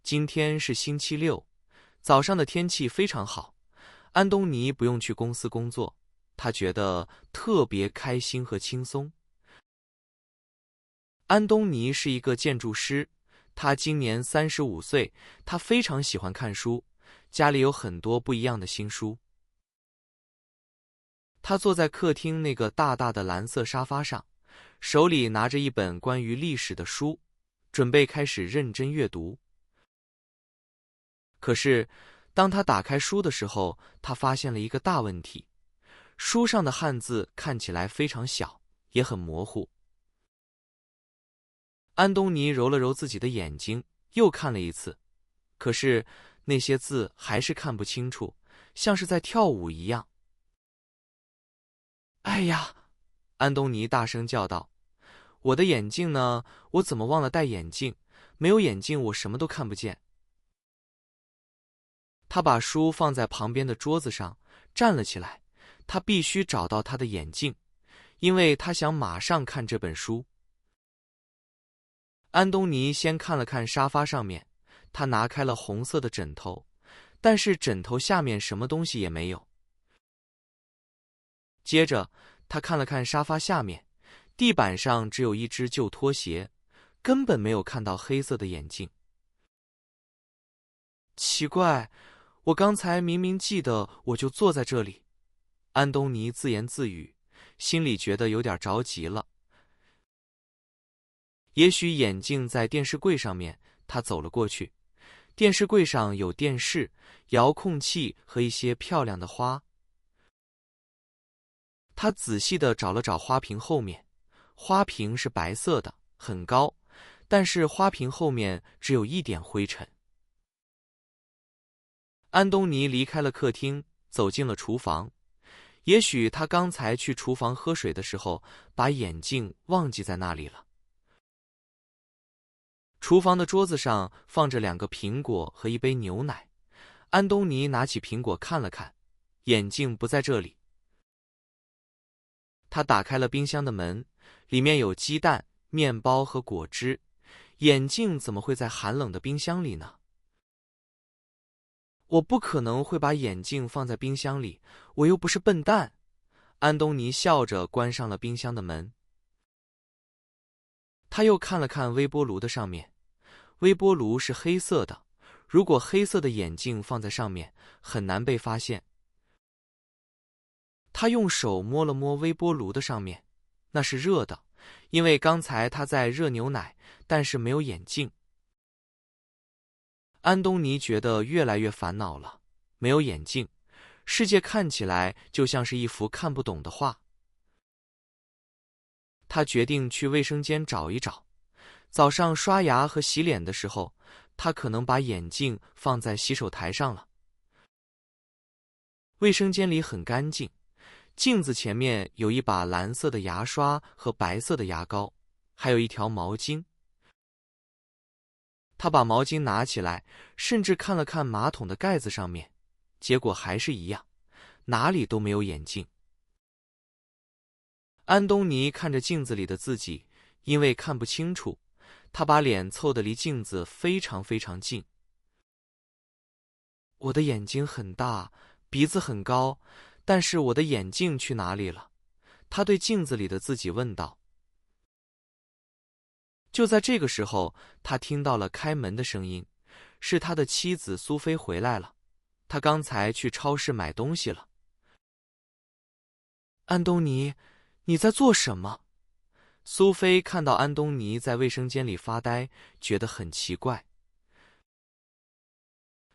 今天是星期六，早上的天气非常好，安东尼不用去公司工作，他觉得特别开心和轻松。安东尼是一个建筑师，他今年35岁，他非常喜欢看书，家里有很多不一样的新书。他坐在客厅那个大大的蓝色沙发上，手里拿着一本关于历史的书，准备开始认真阅读。可是，当他打开书的时候，他发现了一个大问题：书上的汉字看起来非常小，也很模糊。安东尼揉了揉自己的眼睛，又看了一次，可是那些字还是看不清楚，像是在跳舞一样。哎呀！安东尼大声叫道：“我的眼镜呢？我怎么忘了戴眼镜？没有眼镜，我什么都看不见。”他把书放在旁边的桌子上，站了起来。他必须找到他的眼镜，因为他想马上看这本书。安东尼先看了看沙发上面，他拿开了红色的枕头，但是枕头下面什么东西也没有。接着，他看了看沙发下面，地板上只有一只旧拖鞋，根本没有看到黑色的眼镜。奇怪，我刚才明明记得我就坐在这里。安东尼自言自语，心里觉得有点着急了。也许眼镜在电视柜上面，他走了过去。电视柜上有电视、遥控器和一些漂亮的花。他仔细地找了找花瓶后面，花瓶是白色的，很高，但是花瓶后面只有一点灰尘。安东尼离开了客厅，走进了厨房。也许他刚才去厨房喝水的时候，把眼镜忘记在那里了。厨房的桌子上放着2个苹果和一杯牛奶。安东尼拿起苹果看了看，眼镜不在这里。他打开了冰箱的门，里面有鸡蛋、面包和果汁。眼镜怎么会在寒冷的冰箱里呢？我不可能会把眼镜放在冰箱里，我又不是笨蛋。安东尼笑着关上了冰箱的门。他又看了看微波炉的上面，微波炉是黑色的，如果黑色的眼镜放在上面，很难被发现。他用手摸了摸微波炉的上面，那是热的，因为刚才他在热牛奶，但是没有眼镜。安东尼觉得越来越烦恼了，没有眼镜，世界看起来就像是一幅看不懂的画。他决定去卫生间找一找。早上刷牙和洗脸的时候，他可能把眼镜放在洗手台上了。卫生间里很干净，镜子前面有一把蓝色的牙刷和白色的牙膏，还有一条毛巾。他把毛巾拿起来，甚至看了看马桶的盖子上面，结果还是一样，哪里都没有眼镜。安东尼看着镜子里的自己，因为看不清楚，他把脸凑得离镜子非常非常近。我的眼睛很大，鼻子很高，但是我的眼镜去哪里了？他对镜子里的自己问道。就在这个时候，他听到了开门的声音，是他的妻子苏菲回来了。他刚才去超市买东西了。安东尼，你在做什么？苏菲看到安东尼在卫生间里发呆，觉得很奇怪。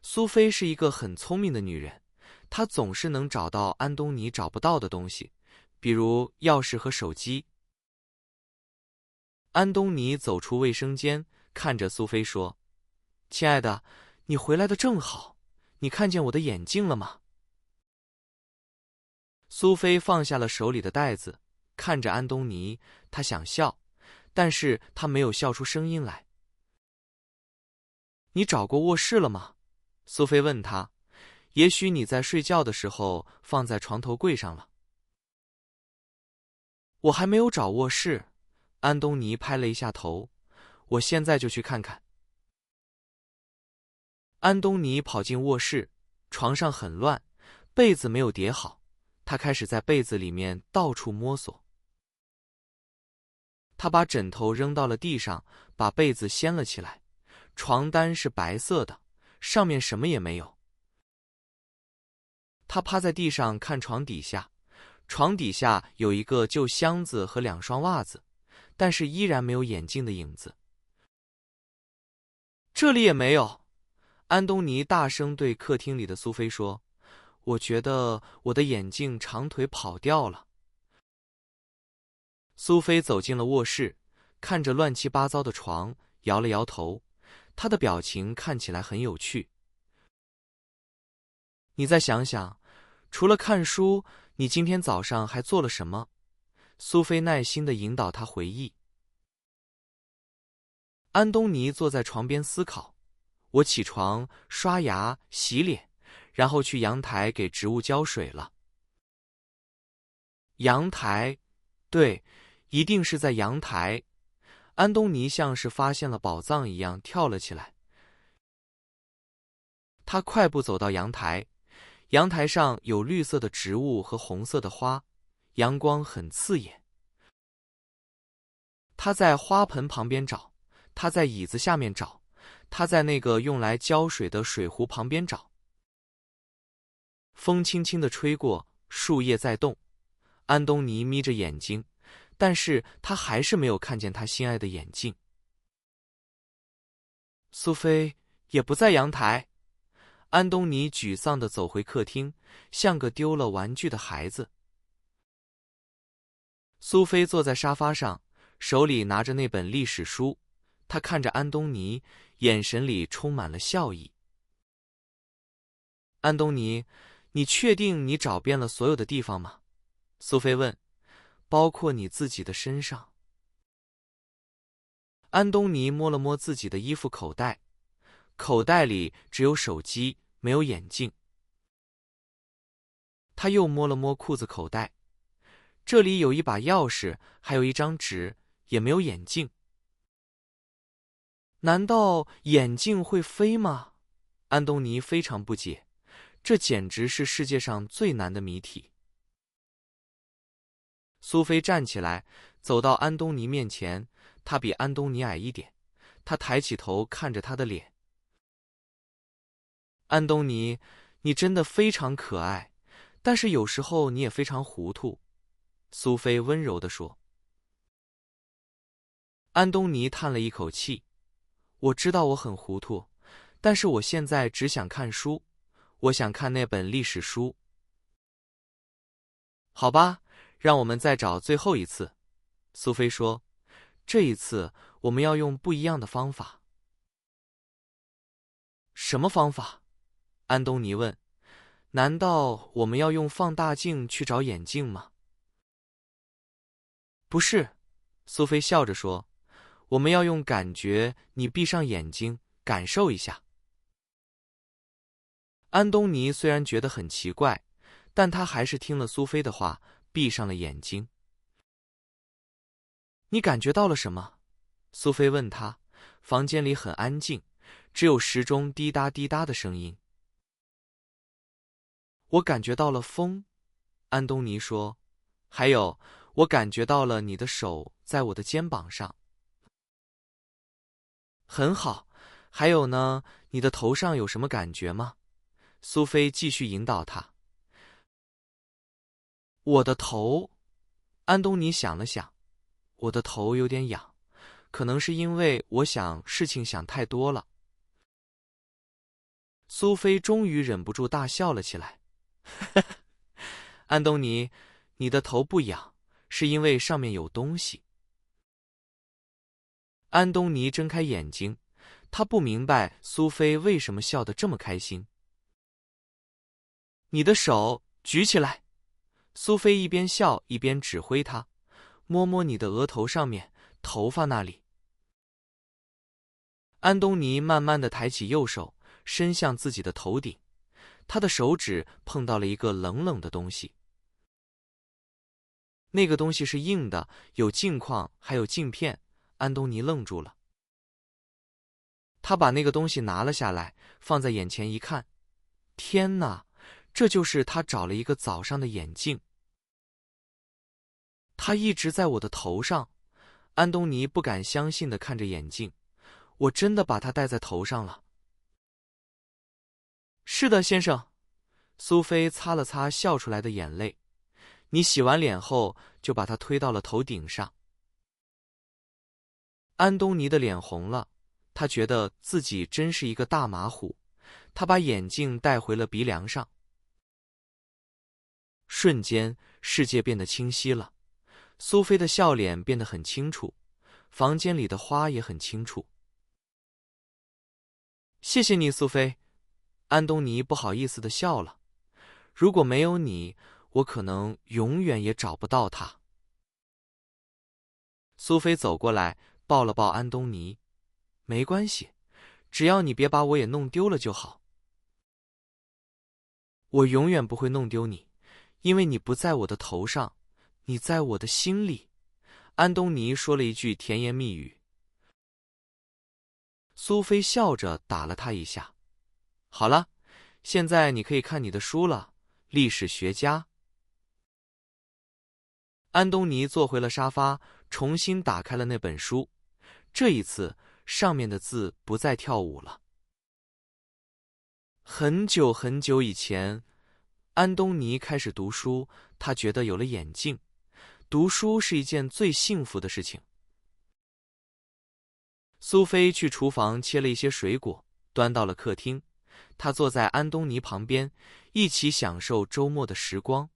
苏菲是一个很聪明的女人，她总是能找到安东尼找不到的东西，比如钥匙和手机。安东尼走出卫生间，看着苏菲说：“亲爱的，你回来的正好，你看见我的眼镜了吗？”苏菲放下了手里的袋子，看着安东尼，她想笑，但是她没有笑出声音来。“你找过卧室了吗？”苏菲问他。“也许你在睡觉的时候放在床头柜上了。”“我还没有找卧室。”安东尼拍了一下头，“我现在就去看看。”安东尼跑进卧室，床上很乱，被子没有叠好，他开始在被子里面到处摸索。他把枕头扔到了地上，把被子掀了起来，床单是白色的，上面什么也没有。他趴在地上看床底下，床底下有一个旧箱子和2双袜子，但是依然没有眼镜的影子。这里也没有。安东尼大声对客厅里的苏菲说：“我觉得我的眼镜长腿跑掉了。”苏菲走进了卧室，看着乱七八糟的床，摇了摇头，她的表情看起来很有趣。你再想想，除了看书，你今天早上还做了什么？苏菲耐心地引导他回忆。安东尼坐在床边思考，我起床、刷牙、洗脸，然后去阳台给植物浇水了。阳台，对，一定是在阳台。安东尼像是发现了宝藏一样跳了起来。他快步走到阳台，阳台上有绿色的植物和红色的花，阳光很刺眼。他在花盆旁边找，他在椅子下面找，他在那个用来浇水的水壶旁边找。风轻轻地吹过，树叶在动。安东尼眯着眼睛，但是他还是没有看见他心爱的眼镜。苏菲也不在阳台。安东尼沮丧地走回客厅，像个丢了玩具的孩子。苏菲坐在沙发上，手里拿着那本历史书，她看着安东尼，眼神里充满了笑意。安东尼，你确定你找遍了所有的地方吗？苏菲问。包括你自己的身上。安东尼摸了摸自己的衣服口袋，口袋里只有手机，没有眼镜。他又摸了摸裤子口袋，这里有一把钥匙，还有一张纸，也没有眼镜。难道眼镜会飞吗？安东尼非常不解，这简直是世界上最难的谜题。苏菲站起来，走到安东尼面前，她比安东尼矮一点，她抬起头看着他的脸。安东尼，你真的非常可爱，但是有时候你也非常糊涂。苏菲温柔地说。安东尼叹了一口气，我知道我很糊涂，但是我现在只想看书，我想看那本历史书。好吧，让我们再找最后一次。苏菲说，这一次我们要用不一样的方法。什么方法？安东尼问。难道我们要用放大镜去找眼镜吗？不是，苏菲笑着说，我们要用感觉，你闭上眼睛，感受一下。安东尼虽然觉得很奇怪，但他还是听了苏菲的话，闭上了眼睛。你感觉到了什么？苏菲问他。房间里很安静，只有时钟滴答滴答的声音。我感觉到了风，安东尼说，还有，我感觉到了你的手在我的肩膀上。很好，还有呢，你的头上有什么感觉吗？苏菲继续引导他。我的头，安东尼想了想，我的头有点痒，可能是因为我想事情想太多了。苏菲终于忍不住大笑了起来。安东尼，你的头不痒，是因为上面有东西。安东尼睁开眼睛，他不明白苏菲为什么笑得这么开心。你的手举起来，苏菲一边笑一边指挥他，摸摸你的额头上面，头发那里。安东尼慢慢地抬起右手，伸向自己的头顶，他的手指碰到了一个冷冷的东西。那个东西是硬的，有镜框，还有镜片。安东尼愣住了。他把那个东西拿了下来，放在眼前一看，天哪，这就是他找了一个早上的眼镜。它一直在我的头上。安东尼不敢相信地看着眼镜，我真的把它戴在头上了。是的，先生。苏菲擦了擦笑出来的眼泪，你洗完脸后就把它推到了头顶上。安东尼的脸红了，他觉得自己真是一个大马虎。他把眼镜戴回了鼻梁上。瞬间，世界变得清晰了。苏菲的笑脸变得很清楚，房间里的花也很清楚。谢谢你，苏菲。安东尼不好意思地笑了。如果没有你，我可能永远也找不到他。苏菲走过来，抱了抱安东尼。没关系，只要你别把我也弄丢了就好。我永远不会弄丢你，因为你不在我的头上，你在我的心里。安东尼说了一句甜言蜜语。苏菲笑着打了他一下。好了，现在你可以看你的书了，历史学家。安东尼坐回了沙发，重新打开了那本书。这一次，上面的字不再跳舞了。很久很久以前，安东尼开始读书，他觉得有了眼镜，读书是一件最幸福的事情。苏菲去厨房切了一些水果，端到了客厅。她坐在安东尼旁边，一起享受周末的时光。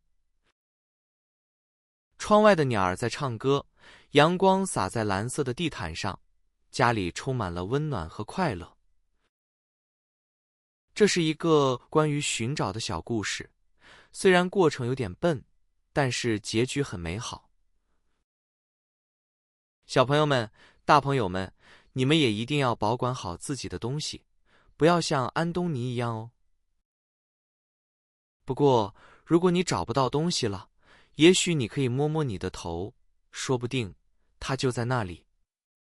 窗外的鸟儿在唱歌，阳光洒在蓝色的地毯上，家里充满了温暖和快乐。这是一个关于寻找的小故事，虽然过程有点笨，但是结局很美好。小朋友们，大朋友们，你们也一定要保管好自己的东西，不要像安东尼一样哦。不过，如果你找不到东西了，也许你可以摸摸你的头，说不定它就在那里。